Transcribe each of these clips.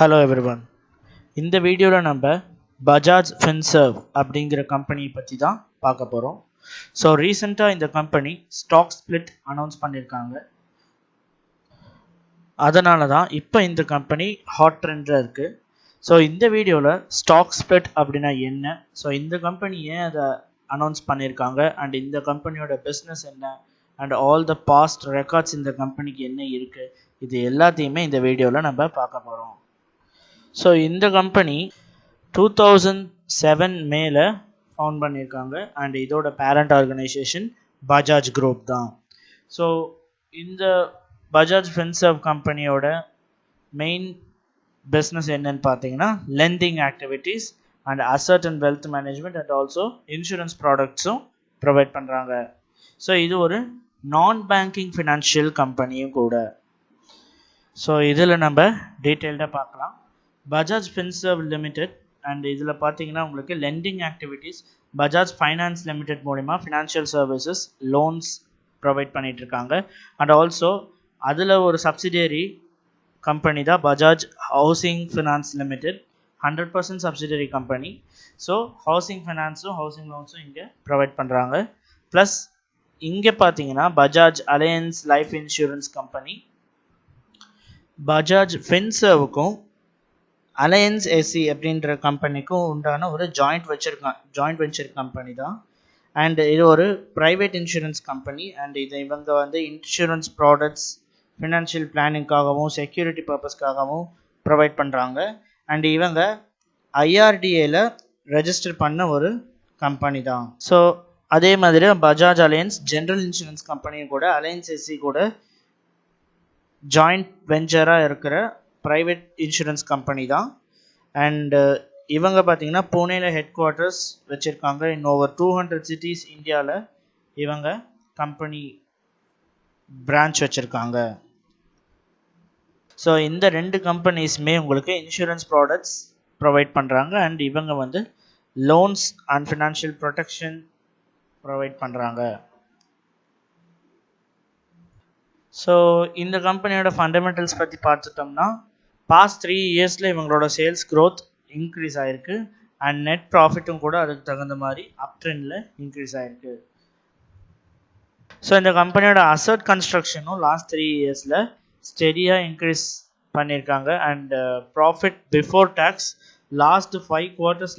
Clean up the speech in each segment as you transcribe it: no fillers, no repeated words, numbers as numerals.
Hello everyone. இந்த வீடியோவில் நம்ம Bajaj Finserv அப்படிங்கிற கம்பெனியை பற்றி தான் பார்க்க போகிறோம். ஸோ ரீசெண்டாக இந்த கம்பெனி ஸ்டாக் ஸ்பிளிட் அனௌன்ஸ் பண்ணியிருக்காங்க. அதனால தான் இப்போ இந்த கம்பெனி ஹாட் ட்ரெண்டில் இருக்குது. ஸோ இந்த வீடியோவில் ஸ்டாக் ஸ்பிளிட் அப்படின்னா என்ன, ஸோ இந்த கம்பெனி ஏன் அதை அனௌன்ஸ் பண்ணியிருக்காங்க அண்ட் இந்த கம்பெனியோட பிஸ்னஸ் என்ன and all the past records இந்த கம்பெனிக்கு என்ன இருக்குது, இது எல்லாத்தையுமே இந்த வீடியோவில் நம்ம பார்க்க போகிறோம். ஸோ இந்த கம்பெனி 2007 மேலே ஃபவுண்ட் பண்ணியிருக்காங்க அண்ட் இதோட பேரண்ட் ஆர்கனைசேஷன் பஜாஜ் குரூப் தான். ஸோ இந்த பஜாஜ் ஃபின்சர்வ் கம்பெனியோட மெயின் பிஸ்னஸ் என்னன்னு பார்த்தீங்கன்னா lending activities and asset and wealth management and also insurance ப்ராடக்ட்ஸும் ப்ரொவைட் பண்ணுறாங்க. ஸோ இது ஒரு நான் பேங்கிங் ஃபினான்ஷியல் கம்பெனியும் கூட. ஸோ இதில் நம்ம டீட்டெயில்டாக பார்க்கலாம். பஜாஜ் ஃபின்சர்வ் லிமிடெட் அண்ட் இதில் பார்த்தீங்கன்னா உங்களுக்கு lending activities Bajaj finance limited மூலிமா ஃபினான்ஷியல் சர்வீசஸ் லோன்ஸ் ப்ரொவைட் பண்ணிட்டு இருக்காங்க. அண்ட் ஆல்சோ அதில் ஒரு சப்சிடரி கம்பெனி தான் Bajaj housing finance limited, 100% subsidiary company. So housing ஃபினான்ஸும் ஹவுசிங் லோன்ஸும் இங்கே ப்ரொவைட் பண்ணுறாங்க. ப்ளஸ் இங்கே பார்த்தீங்கன்னா Bajaj Allianz life insurance company Bajaj ஃபின்சர்வுக்கும் அலையன்ஸ் எஸ்சி அப்படின்ற கம்பெனிக்கும் உண்டான ஒரு ஜாயிண்ட் வெஞ்சர் கம்பெனி தான். அண்ட் இது ஒரு ப்ரைவேட் இன்சூரன்ஸ் கம்பெனி அண்ட் இது இவங்க வந்து insurance products financial பிளானிங்காகவும் security பர்பஸ்க்காகவும் provide பண்ணுறாங்க. அண்ட் இவங்க ஐஆர்டிஏல ரெஜிஸ்டர் பண்ண ஒரு கம்பெனி தான். ஸோ அதே மாதிரி பஜாஜ் அலையன்ஸ் ஜென்ரல் இன்சூரன்ஸ் கம்பெனியும் கூட அலையன்ஸ் எஸ்சி கூட ஜாயிண்ட் வெஞ்சராக இருக்கிற ப்ரைவேட் இன்சூரன்ஸ் கம்பெனி தான். அண்ட் இவங்க பார்த்தீங்கன்னா புனேல ஹெட் குவார்ட்டர்ஸ் வச்சுருக்காங்க. இன் ஓவர் 200 சிட்டிஸ் இந்தியாவில் இவங்க கம்பெனி பிரான்ச் வச்சுருக்காங்க. ஸோ இந்த ரெண்டு கம்பெனிஸுமே உங்களுக்கு இன்சூரன்ஸ் ப்ராடக்ட்ஸ் ப்ரொவைட் பண்ணுறாங்க அண்ட் இவங்க வந்து loans and financial protection provide பண்ணுறாங்க. ஸோ இந்த கம்பெனியோட ஃபண்டமெண்டல்ஸ் பற்றி பார்த்துட்டோம்னா பாஸ்ட் 3 இயர்ஸில் இவங்களோட சேல்ஸ் க்ரோத் இன்க்ரீஸ் ஆகிருக்கு அண்ட் நெட் ப்ராஃபிட்டும் கூட அதுக்கு தகுந்த மாதிரி அப் ட்ரெண்டில் இன்க்ரீஸ் ஆகிருக்கு. ஸோ இந்த கம்பெனியோட அசட் கன்ஸ்ட்ரக்ஷனும் லாஸ்ட் 3 இயர்ஸில் ஸ்டெடியாக இன்க்ரீஸ் பண்ணியிருக்காங்க and profit before tax last 5 quarters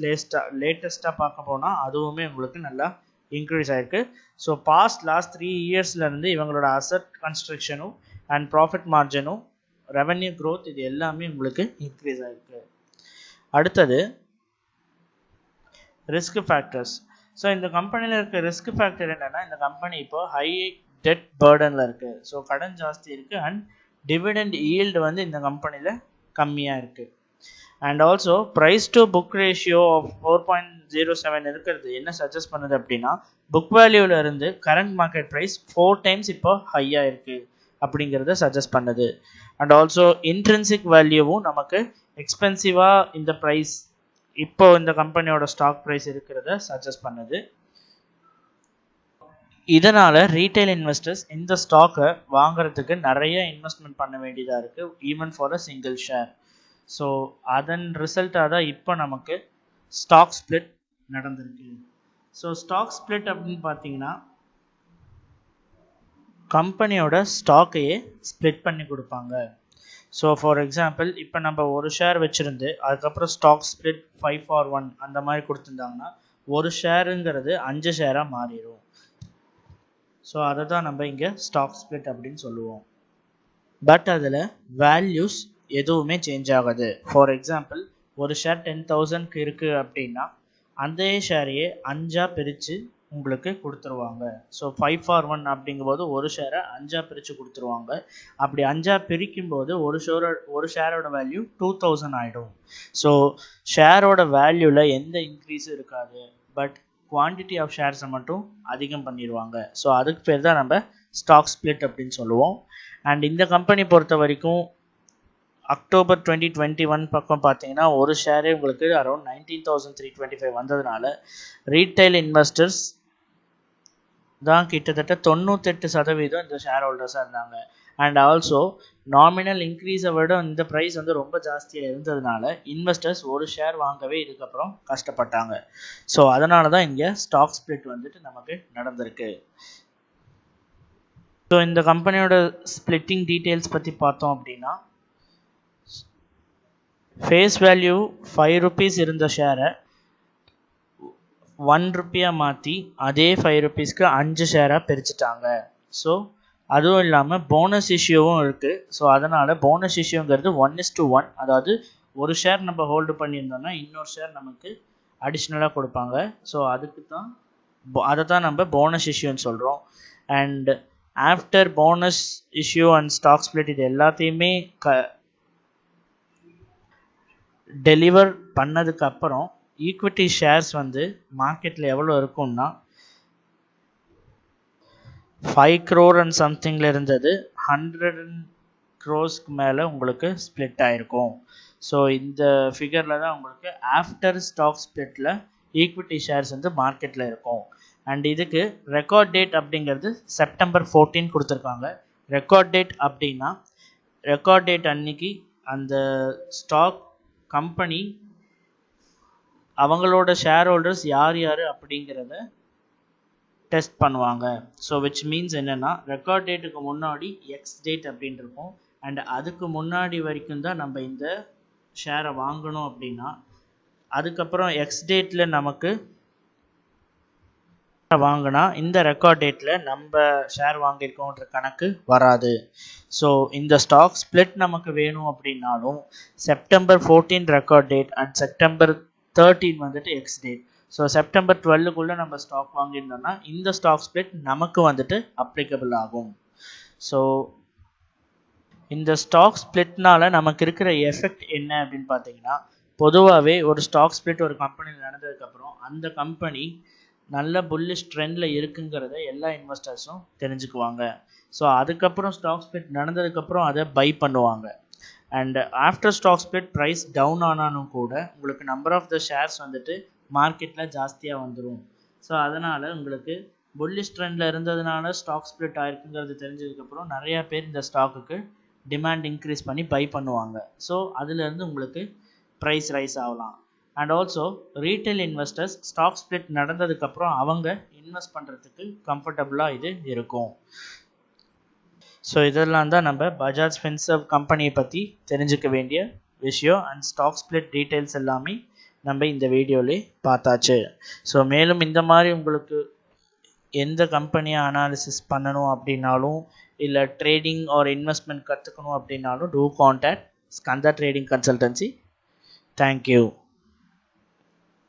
லேட்டஸ்ட்டாக பார்க்க போனால் அதுவுமே உங்களுக்கு நல்லா இன்க்ரீஸ் ஆகிருக்கு. ஸோ லாஸ்ட் 3 இயர்ஸ்லேருந்து இவங்களோட அசட் கன்ஸ்ட்ரக்ஷனும் அண்ட் ப்ராஃபிட் மார்ஜினும் ரெவன்யூ க்ரோத் இது எல்லாமே உங்களுக்கு இன்க்ரீஸ் ஆகிருக்கு. அடுத்தது ரிஸ்க் ஃபேக்டர்ஸ். ஸோ இந்த கம்பெனியில் இருக்க ரிஸ்க் ஃபேக்டர் என்னென்னா இந்த கம்பெனி இப்போ ஹை டெட் பேர்டனில் இருக்குது. ஸோ கடன் ஜாஸ்தி இருக்குது அண்ட் டிவிடெண்ட் ஈல்டு வந்து இந்த கம்பெனியில் கம்மியாக இருக்குது. And also price to book ratio of 4.07 இருக்கிறது என்ன சஜஸ்ட் பண்ணுது அப்படின்னா புக் வேல்யூவில் இருந்து கரண்ட் மார்க்கெட் ப்ரைஸ் 4 டைம்ஸ் இப்போ ஹையாக இருக்குது அப்படிங்கிறத சஜஸ்ட் பண்ணுது. அண்ட் ஆல்சோ இன்ட்ரின்சிக் வேல்யூவும் நமக்கு எக்ஸ்பென்சிவாக இந்த ப்ரைஸ் இப்போ இந்த கம்பெனியோட ஸ்டாக் ப்ரைஸ் இருக்கிறத சஜஸ்ட் பண்ணுது. இதனால் ரீட்டைல் இன்வெஸ்டர்ஸ் இந்த ஸ்டாக்கை வாங்குறதுக்கு நிறைய இன்வெஸ்ட்மெண்ட் பண்ண வேண்டியதாக இருக்குது, even for a single share. So அதன் ரிசல்ட்டாக தான் இப்போ நமக்கு ஸ்டாக் ஸ்பிளிட் நடந்திருக்கு. ஸோ ஸ்டாக் ஸ்பிளிட் அப்படின்னு பார்த்தீங்கன்னா கம்பெனியோட ஸ்டாக்கையே ஸ்ப்ளிட் பண்ணி கொடுப்பாங்க. ஸோ ஃபார் எக்ஸாம்பிள் இப்போ நம்ம ஒரு ஷேர் வச்சுருந்து அதுக்கப்புறம் ஸ்டாக் ஸ்ப்ளிட் 5-for-1 அந்த மாதிரி கொடுத்துருந்தாங்கன்னா ஒரு ஷேருங்கிறது 5 ஷேராக மாறிடும். ஸோ அதை தான் நம்ம இங்கே ஸ்டாக் ஸ்ப்ளிட் அப்படின்னு சொல்லுவோம். பட் அதில் வேல்யூஸ் எதுவுமே சேஞ்ச் ஆகாது. ஃபார் எக்ஸாம்பிள் ஒரு ஷேர் 10,000க்கு இருக்குது அப்படின்னா அந்த ஷேரையே 5ஆக பிரித்து உங்களுக்கு கொடுத்துருவாங்க. ஸோ 5-for-1 அப்படிங்கும்போது ஒரு ஷேரை 5ஆக பிரித்து கொடுத்துருவாங்க. அப்படி 5ஆக பிரிக்கும்போது ஒரு ஷேரோட வேல்யூ 2,000 ஆகிடும். ஸோ ஷேரோட வேல்யூவில் எந்த இன்க்ரீஸும் இருக்காது, பட் குவான்டிட்டி ஆஃப் ஷேர்ஸை மட்டும் அதிகம் பண்ணிடுவாங்க. ஸோ அதுக்கு பேர் தான் நம்ம ஸ்டாக் ஸ்பிளிட் அப்படின்னு சொல்லுவோம். அண்ட் இந்த கம்பெனி பொறுத்த வரைக்கும் அக்டோபர் 2021 பக்கம் பார்த்தீங்கன்னா ஒரு ஷேரே உங்களுக்கு அரௌண்ட் 19,325 வந்ததுனால ரீட்டைல் இன்வெஸ்டர்ஸ் தான் கிட்டத்தட்ட 98% இந்த ஷேர் ஹோல்டர்ஸாக இருந்தாங்க. அண்ட் ஆல்சோ நாமினல் இன்க்ரீஸை விட இந்த ப்ரைஸ் வந்து ரொம்ப ஜாஸ்தியாக இருந்ததுனால இன்வெஸ்டர்ஸ் ஒரு ஷேர் வாங்கவே இதுக்கப்புறம் கஷ்டப்பட்டாங்க. ஸோ அதனால தான் இங்கே ஸ்டாக் ஸ்பிளிட் வந்துட்டு நமக்கு நடந்திருக்கு. ஸோ இந்த கம்பெனியோட ஸ்பிளிட்டிங் டீட்டெயில்ஸ் பற்றி பார்த்தோம் அப்படின்னா, ஃபேஸ் வேல்யூ 5 rupees இருந்த ஷேரை 1 rupeeயாக மாற்றி அதே 5 rupeesக்கு 5 ஷேராக பிரிச்சுட்டாங்க. ஸோ அதுவும் இல்லாமல் போனஸ் இஷ்யூவும் இருக்குது. ஸோ அதனால் போனஸ் இஷ்யூங்கிறது 1:1, அதாவது ஒரு ஷேர் நம்ம ஹோல்டு பண்ணியிருந்தோம்னா இன்னொரு ஷேர் நமக்கு அடிஷ்னலாக கொடுப்பாங்க. ஸோ அதுக்கு தான் அதை தான் நம்ம போனஸ் இஷ்யூன்னு சொல்கிறோம். And after bonus issue and stock split இது எல்லாத்தையுமே டெலிவர் பண்ணதுக்கு அப்புறம் ஈக்விட்டி ஷேர்ஸ் வந்து மார்க்கெட்டில் எவ்வளோ இருக்கும்னா 5 crore and சம்திங்கில் இருந்தது 100 crores மேலே உங்களுக்கு ஸ்ப்ளிட் ஆகிருக்கும். ஸோ இந்த ஃபிகரில் தான் உங்களுக்கு ஆஃப்டர் ஸ்டாக் ஸ்ப்ளிட்டில் ஈக்விட்டி ஷேர்ஸ் வந்து மார்க்கெட்டில் இருக்கும். அண்ட் இதுக்கு ரெக்கார்ட் டேட் அப்படிங்கிறது September 14 கொடுத்துருக்காங்க. ரெக்கார்ட் டேட் அப்படின்னா ரெக்கார்ட் டேட் அன்னைக்கு அந்த ஸ்டாக் கம்பெனி அவங்களோட ஷேர் ஹோல்டர்ஸ் யார் யார் அப்படிங்கிறத டெஸ்ட் பண்ணுவாங்க. ஸோ விச் மீன்ஸ் என்னென்னா ரெக்கார்ட் டேட்டுக்கு முன்னாடி எக்ஸ் டேட் அப்படின்னு இருக்கும். அண்ட் அதுக்கு முன்னாடி வரைக்கும் தான் நம்ம இந்த ஷேரை வாங்கணும் அப்படின்னா, அதுக்கப்புறம் எக்ஸ் டேட்டில் நமக்கு வாங்கினா இந்த ரெக்கார்ட் டேட்டில் நம்ம ஷேர் வாங்கியிருக்கோன்ற கணக்கு வராது. ஸோ இந்த ஸ்டாக் ஸ்ப்ளிட் நமக்கு வேணும் அப்படின்னாலும் September 14 record date and September 13 வந்துட்டு எக்ஸ் டேட். ஸோ September 12க்குள்ளே நம்ம ஸ்டாக் வாங்கியிருந்தோம்னா இந்த ஸ்டாக் ஸ்ப்ளிட் நமக்கு வந்துட்டு அப்ளிகபிள் ஆகும். ஸோ இந்த ஸ்டாக் ஸ்ப்ளிட்னால நமக்கு இருக்கிற எஃபெக்ட் என்ன அப்படின்னு பார்த்தீங்கன்னா, பொதுவாகவே ஒரு ஸ்டாக் ஸ்ப்ளிட் ஒரு கம்பெனியில் நடந்ததுக்கப்புறம் அந்த கம்பெனி நல்ல புல்லிஷ் ட்ரெண்டில் இருக்குங்கிறத எல்லா இன்வெஸ்டர்ஸும் தெரிஞ்சுக்குவாங்க. ஸோ அதுக்கப்புறம் ஸ்டாக் ஸ்ப்ளிட் நடந்ததுக்கப்புறம் அதை பை பண்ணுவாங்க. And after stock split price down ஆனாலும் கூட உங்களுக்கு நம்பர் ஆஃப் த ஷேர்ஸ் வந்துட்டு மார்க்கெட்டில் ஜாஸ்தியாக வந்துடும். ஸோ அதனால் உங்களுக்கு புல்லிஷ் ட்ரெண்டில் இருந்ததுனால ஸ்டாக் ஸ்ப்ளிட் ஆயிருக்குங்கிறது தெரிஞ்சதுக்கப்புறம் நிறையா பேர் இந்த ஸ்டாக்குக்கு டிமாண்ட் இன்க்ரீஸ் பண்ணி பை பண்ணுவாங்க. ஸோ அதுலேருந்து உங்களுக்கு ப்ரைஸ் ரைஸ் ஆகலாம். And also retail investors stock split நடந்ததுக்கப்புறம் அவங்க இன்வெஸ்ட் பண்ணுறதுக்கு கம்ஃபர்டபுளாக இது இருக்கும். ஸோ இதெல்லாம் தான் நம்ம பஜாஜ் ஃபின்சர்வ் கம்பெனியை பற்றி தெரிஞ்சுக்க வேண்டிய விஷயம். அண்ட் ஸ்டாக் ஸ்ப்ளிட் டீட்டெயில்ஸ் எல்லாமே நம்ம இந்த வீடியோவிலே பார்த்தாச்சு. ஸோ மேலும் இந்த மாதிரி உங்களுக்கு எந்த கம்பெனியை அனாலிசிஸ் பண்ணணும் அப்படின்னாலும் இல்லை ட்ரேடிங் ஆர் இன்வெஸ்ட்மெண்ட் கற்றுக்கணும் அப்படின்னாலும் do contact Skanda trading consultancy. Thank you.